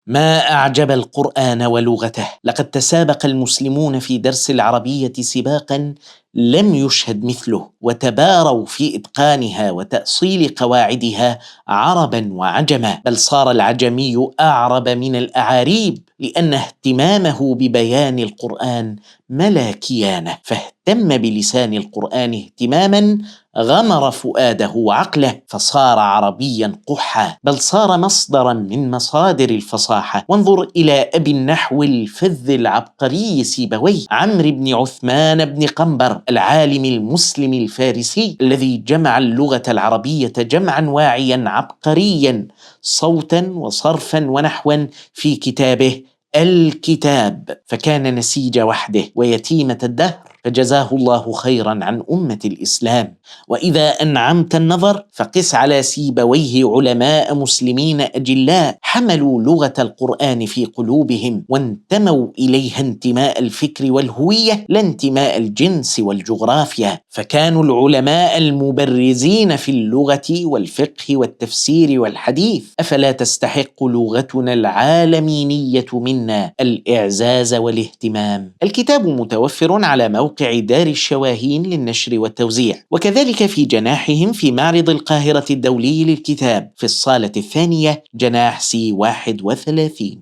ما أعجب القرآن ولغته. لقد تسابق المسلمون في درس العربية سباقا لم يشهد مثله، وتباروا في إتقانها وتأصيل قواعدها عربا وعجما، بل صار العجمي أعرب من الأعاريب، لأن اهتمامه ببيان القرآن ملا كيانه، فاهتم بلسان القرآن اهتماما غمر فؤاده وعقله، فصار عربيا قحا، بل صار مصدرا من مصادر الفصاحة. وانظر إلى أبي النحو الفذ العبقري سيبويه، عمرو بن عثمان بن قنبر، العالم المسلم الفارسي الذي جمع اللغة العربية جمعا واعيا عبقريا، صوتا وصرفا ونحوا، في كتابه الكتاب، فكان نسيج وحده ويتيمة الدهر، فجزاه الله خيرا عن أمة الإسلام. وإذا أنعمت النظر فقس على سيبويه علماء مسلمين أجلاء حملوا لغة القرآن في قلوبهم، وانتموا إليها انتماء الفكر والهوية لا انتماء الجنس والجغرافيا، فكانوا العلماء المبرزين في اللغة والفقه والتفسير والحديث. أفلا تستحق لغتنا العالمينية منا الإعزاز والاهتمام؟ الكتاب متوفر على موقع دار الشواهين للنشر والتوزيع، وكذلك في جناحهم في معرض القاهرة الدولي للكتاب في الصالة الثانية جناح C31.